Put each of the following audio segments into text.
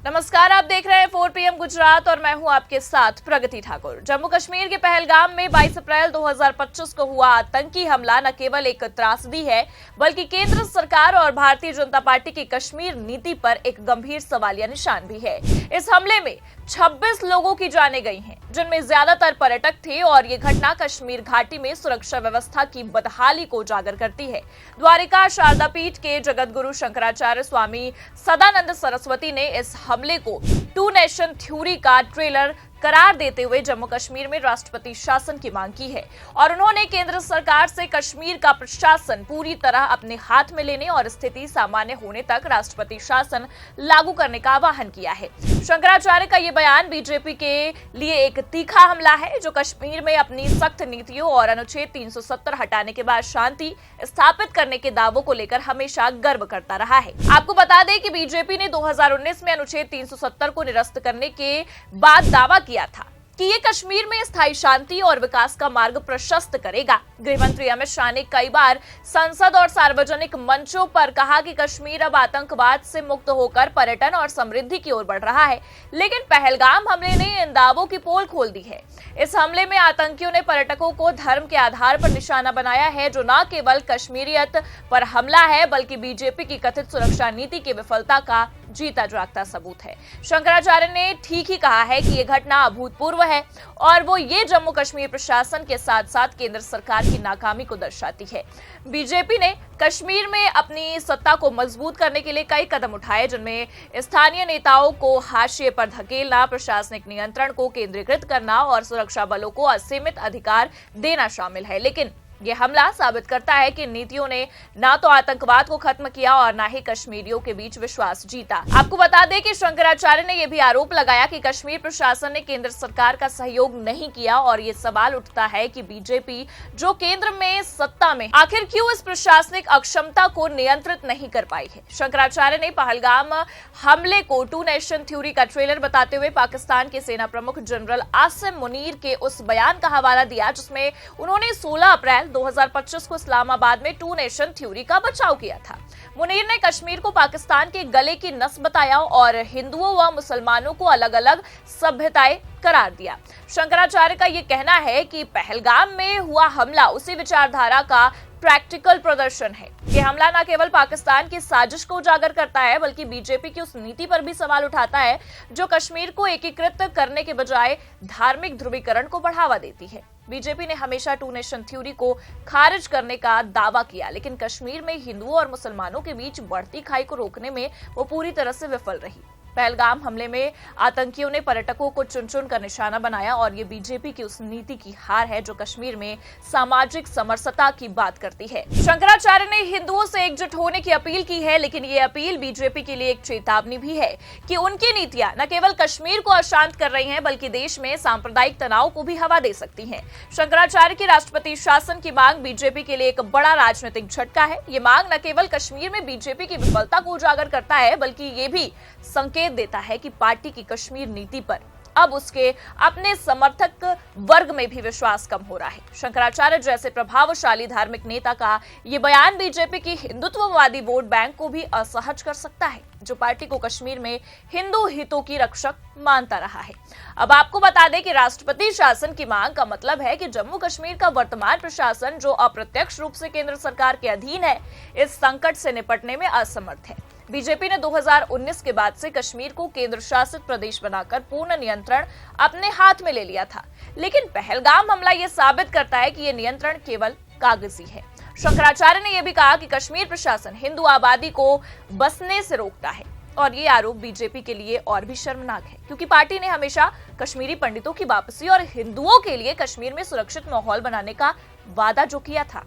नमस्कार, आप देख रहे हैं 4 PM गुजरात और मैं हूं आपके साथ प्रगति ठाकुर। जम्मू कश्मीर के पहलगाम में 22 अप्रैल 2025 को हुआ आतंकी हमला न केवल एक त्रासदी है, बल्कि केंद्र सरकार और भारतीय जनता पार्टी की कश्मीर नीति पर एक गंभीर सवालिया निशान भी है। इस हमले में 26 लोगों की जानें गई हैं, जिनमें ज्यादातर पर्यटक थे और ये घटना कश्मीर घाटी में सुरक्षा व्यवस्था की बदहाली को उजागर करती है। द्वारिका शारदा पीठ के जगतगुरु शंकराचार्य स्वामी सदानंद सरस्वती ने इस हमले को टू नेशन थ्योरी का ट्रेलर करार देते हुए जम्मू कश्मीर में राष्ट्रपति शासन की मांग की है और उन्होंने केंद्र सरकार से कश्मीर का प्रशासन पूरी तरह अपने हाथ में लेने और स्थिति सामान्य होने तक राष्ट्रपति शासन लागू करने का आह्वान किया है। शंकराचार्य का ये बयान बीजेपी के लिए एक तीखा हमला है, जो कश्मीर में अपनी सख्त नीतियों और अनुच्छेद 370 हटाने के बाद शांति स्थापित करने के दावों को लेकर हमेशा गर्व करता रहा है। आपको बता दें कि बीजेपी ने 2019 में अनुच्छेद 370 को निरस्त करने के बाद दावा किया था कि ये कश्मीर में स्थायी शांति और विकास का मार्ग प्रशस्त करेगा। गृह मंत्री अमित शाह ने कई बार संसद और सार्वजनिक मंचों पर कहा कि कश्मीर अब आतंकवाद से मुक्त होकर पर्यटन और समृद्धि की ओर बढ़ रहा है, लेकिन पहलगाम हमले ने इन दावों की पोल खोल दी है। इस हमले में आतंकियों ने पर्यटकों को धर्म के आधार पर निशाना बनाया है, जो न केवल कश्मीरियत पर हमला है, बल्कि बीजेपी की कथित सुरक्षा नीति की विफलता का जीता जागता सबूत है। शंकराचार्य ने ठीक ही कहा है कि यह घटना अभूतपूर्व है और वो ये जम्मू कश्मीर प्रशासन के साथ साथ केंद्र सरकार की नाकामी को दर्शाती है। बीजेपी ने कश्मीर में अपनी सत्ता को मजबूत करने के लिए कई कदम उठाए, जिनमें स्थानीय नेताओं को हाशिए पर धकेलना, प्रशासनिक नियंत्रण को केंद्रीकृत करना और सुरक्षा बलों को असीमित अधिकार देना शामिल है। लेकिन ये हमला साबित करता है कि नीतियों ने ना तो आतंकवाद को खत्म किया और ना ही कश्मीरियों के बीच विश्वास जीता। आपको बता दें कि शंकराचार्य ने यह भी आरोप लगाया कि कश्मीर प्रशासन ने केंद्र सरकार का सहयोग नहीं किया और ये सवाल उठता है कि बीजेपी जो केंद्र में सत्ता में, आखिर क्यों इस प्रशासनिक अक्षमता को नियंत्रित नहीं कर पाई है। शंकराचार्य ने पहलगाम हमले को टू नेशन थ्योरी का ट्रेलर बताते हुए पाकिस्तान के सेना प्रमुख जनरल आसिम मुनीर के उस बयान का हवाला दिया, जिसमें उन्होंने 16 अप्रैल 2025 को इस्लामाबाद में टू नेशन थ्योरी का बचाव किया था। मुनीर ने कश्मीर को पाकिस्तान के गले की नस बताया और हिंदुओं व मुसलमानों को अलग अलग सभ्यताएं करार दिया। शंकराचार्य का यह कहना है कि पहलगाम में हुआ हमला उसी विचारधारा का प्रैक्टिकल प्रदर्शन है। यह हमला न केवल पाकिस्तान की साजिश को उजागर करता है, बल्कि बीजेपी की उस नीति पर भी सवाल उठाता है जो कश्मीर को एकीकृत करने के बजाय धार्मिक ध्रुवीकरण को बढ़ावा देती है। बीजेपी ने हमेशा टू नेशन थ्योरी को खारिज करने का दावा किया, लेकिन कश्मीर में हिंदुओं और मुसलमानों के बीच बढ़ती खाई को रोकने में वो पूरी तरह से विफल रही। पहलगाम हमले में आतंकियों ने पर्यटकों को चुन चुन कर निशाना बनाया और ये बीजेपी की उस नीति की हार है जो कश्मीर में सामाजिक समरसता की बात करती है। शंकराचार्य ने हिंदुओं से एकजुट होने की अपील की है, लेकिन ये अपील बीजेपी के लिए एक चेतावनी भी है कि उनकी नीतियां न केवल कश्मीर को अशांत कर रही हैं, बल्कि देश में सांप्रदायिक तनाव को भी हवा दे सकती हैं। शंकराचार्य की राष्ट्रपति शासन की मांग बीजेपी के लिए एक बड़ा राजनीतिक झटका है। ये मांग न केवल कश्मीर में बीजेपी की विफलता को उजागर करता है, बल्कि ये भी संकेत देता है कि पार्टी की कश्मीर नीति पर अब उसके अपने समर्थक वर्ग में भी विश्वास कम हो रहा है। शंकराचार्य जैसे प्रभावशाली धार्मिक नेता का ये बयान बीजेपी की हिंदुत्ववादी वोट बैंक को भी असहज कर सकता है, जो पार्टी को कश्मीर में हिंदू हितों की रक्षक मानता रहा है। अब आपको बता दें कि राष्ट्रपति शासन की मांग का मतलब है कि जम्मू कश्मीर का वर्तमान प्रशासन, जो अप्रत्यक्ष रूप से केंद्र सरकार के अधीन है, इस संकट से निपटने में असमर्थ है। बीजेपी ने 2019 के बाद से कश्मीर को केंद्र शासित प्रदेश बनाकर पूर्ण नियंत्रण अपने हाथ में ले लिया था, लेकिन पहलगाम हमला यह साबित करता है कि यह नियंत्रण केवल कागजी है। शंकराचार्य ने यह भी कहा कि कश्मीर प्रशासन हिंदू आबादी को बसने से रोकता है और ये आरोप बीजेपी के लिए और भी शर्मनाक है, क्योंकि पार्टी ने हमेशा कश्मीरी पंडितों की वापसी और हिंदुओं के लिए कश्मीर में सुरक्षित माहौल बनाने का वादा जो किया था,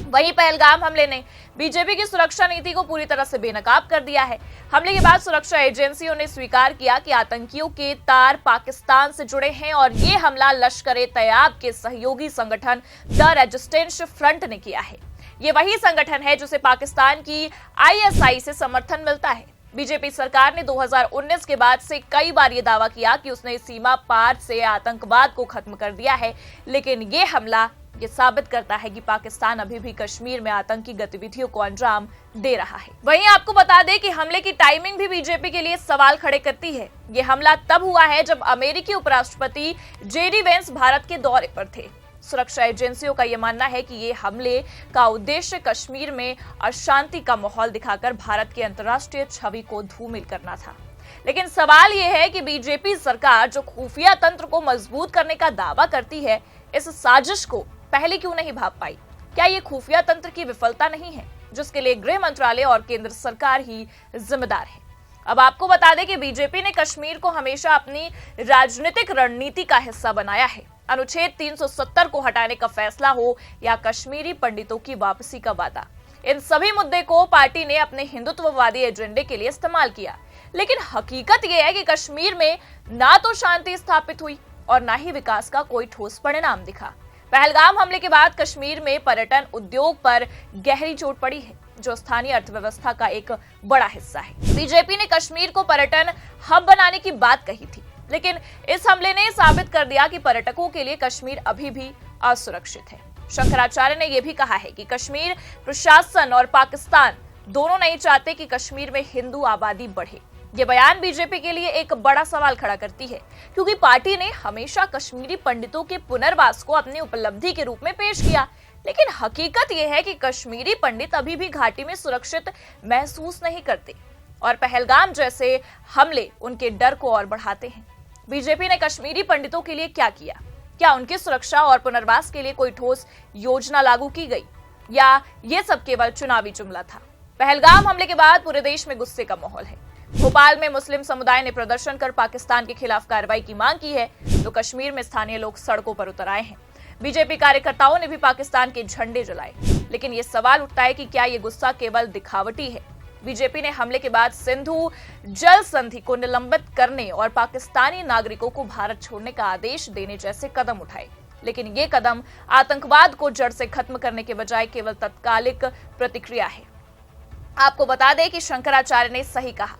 वहीं पहलगाम हमले ने बीजेपी की सुरक्षा नीति को पूरी तरह से बेनकाब कर दिया है। हमले के बाद सुरक्षा एजेंसियों ने स्वीकार किया कि आतंकियों के तार पाकिस्तान से जुड़े हैं और ये हमला लश्कर-ए-तैयबा के सहयोगी संगठन द रेजिस्टेंस फ्रंट ने किया है। ये वही संगठन है जिसे पाकिस्तान की ISI से समर्थन मिलता है। बीजेपी सरकार ने 2019 के बाद से कई बार ये दावा किया कि उसने सीमा पार से आतंकवाद को खत्म कर दिया है, लेकिन ये हमला ये साबित करता है कि पाकिस्तान अभी भी कश्मीर में आतंकी गतिविधियों को अंजाम दे रहा है। वहीं आपको बता दें कि हमले की टाइमिंग भी बीजेपी के लिए सवाल खड़े करती है। ये हमला तब हुआ है जब अमेरिकी उपराष्ट्रपति जेडी वेंस भारत के दौरे पर थे। सुरक्षा एजेंसियों का यह मानना है कि ये हमले का उद्देश्य कश्मीर में अशांति का माहौल दिखाकर भारत की अंतर्राष्ट्रीय छवि को धूमिल करना था। लेकिन सवाल यह है कि बीजेपी सरकार जो खुफिया तंत्र को मजबूत करने का दावा करती है, इस साजिश को पहले क्यों नहीं भाप पाई? क्या ये खुफिया तंत्र की विफलता नहीं है, जिसके लिए गृह मंत्रालय और केंद्र सरकार ही जिम्मेदार है? अब आपको बता दें कि बीजेपी ने कश्मीर को हमेशा अपनी राजनीतिक रणनीति का हिस्सा बनाया है। अनुच्छेद 370 को हटाने का फैसला हो या कश्मीरी पंडितों की वापसी का वादा, इन सभी मुद्दे को पार्टी ने अपने हिंदुत्ववादी एजेंडे के लिए इस्तेमाल किया। लेकिन हकीकत यह है कि कश्मीर में ना तो शांति स्थापित हुई और ना ही विकास का कोई ठोस परिणाम दिखा। पहलगाम हमले के बाद कश्मीर में पर्यटन उद्योग पर गहरी चोट पड़ी है, जो स्थानीय अर्थव्यवस्था का एक बड़ा हिस्सा है। बीजेपी ने कश्मीर को पर्यटन हब बनाने की बात कही थी, लेकिन इस हमले ने साबित कर दिया कि पर्यटकों के लिए कश्मीर अभी भी असुरक्षित है। शंकराचार्य ने यह भी कहा है कि कश्मीर प्रशासन और पाकिस्तान दोनों नहीं चाहते कि कश्मीर में हिंदू आबादी बढ़े। ये बयान बीजेपी के लिए एक बड़ा सवाल खड़ा करती है, क्योंकि पार्टी ने हमेशा कश्मीरी पंडितों के पुनर्वास को अपनी उपलब्धि के रूप में पेश किया। लेकिन हकीकत यह है कि कश्मीरी पंडित अभी भी घाटी में सुरक्षित महसूस नहीं करते और पहलगाम जैसे हमले उनके डर को और बढ़ाते हैं। बीजेपी ने कश्मीरी पंडितों के लिए क्या किया? क्या उनकी सुरक्षा और पुनर्वास के लिए कोई ठोस योजना लागू की गई, या ये सब केवल चुनावी जुमला था? पहलगाम हमले के बाद पूरे देश में गुस्से का माहौल है। भोपाल में मुस्लिम समुदाय ने प्रदर्शन कर पाकिस्तान के खिलाफ कार्रवाई की मांग की है, तो कश्मीर में स्थानीय लोग सड़कों पर उतर आए हैं। बीजेपी कार्यकर्ताओं ने भी पाकिस्तान के झंडे जलाए। लेकिन ये सवाल उठता है कि क्या ये गुस्सा केवल दिखावटी है? बीजेपी ने हमले के बाद सिंधु जल संधि को निलंबित करने और पाकिस्तानी नागरिकों को भारत छोड़ने का आदेश देने जैसे कदम उठाए, लेकिन ये कदम आतंकवाद को जड़ से खत्म करने के बजाय केवल तत्कालिक प्रतिक्रिया है। आपको बता दें कि शंकराचार्य ने सही कहा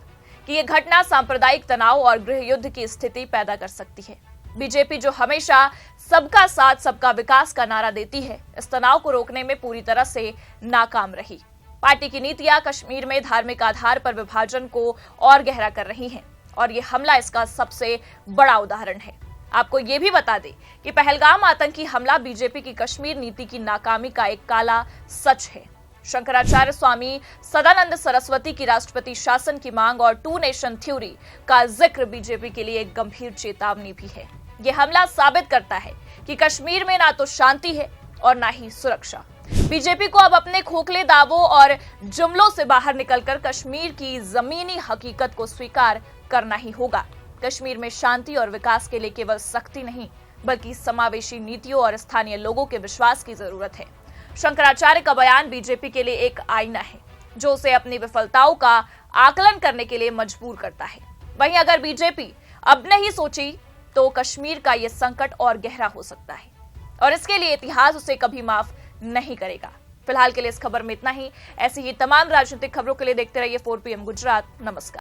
कि यह घटना सांप्रदायिक तनाव और गृह युद्ध की स्थिति पैदा कर सकती है। बीजेपी जो हमेशा सबका साथ सबका विकास का नारा देती है, इस तनाव को रोकने में पूरी तरह से नाकाम रही। पार्टी की नीतियां कश्मीर में धार्मिक आधार पर विभाजन को और गहरा कर रही हैं और ये हमला इसका सबसे बड़ा उदाहरण है। आपको ये भी बता दें कि पहलगाम आतंकी हमला बीजेपी की कश्मीर नीति की नाकामी का एक काला सच है। शंकराचार्य स्वामी सदानंद सरस्वती की राष्ट्रपति शासन की मांग और 2 नेशन थ्योरी का जिक्र बीजेपी के लिए एक गंभीर चेतावनी भी है। यह हमला साबित करता है कि कश्मीर में ना तो शांति है और ना ही सुरक्षा। बीजेपी को अब अपने खोखले दावों और जुमलों से बाहर निकलकर कश्मीर की जमीनी हकीकत को स्वीकार करना ही होगा। कश्मीर में शांति और विकास के लिए केवल सख्ती नहीं, बल्कि समावेशी नीतियों और स्थानीय लोगों के विश्वास की जरूरत है। शंकराचार्य का बयान बीजेपी के लिए एक आईना है, जो उसे अपनी विफलताओं का आकलन करने के लिए मजबूर करता है। वहीं अगर बीजेपी अब नहीं सोची तो कश्मीर का यह संकट और गहरा हो सकता है और इसके लिए इतिहास उसे कभी माफ नहीं करेगा। फिलहाल के लिए इस खबर में इतना ही। ऐसी ही तमाम राजनीतिक खबरों के लिए देखते रहिए 4 PM गुजरात। नमस्कार।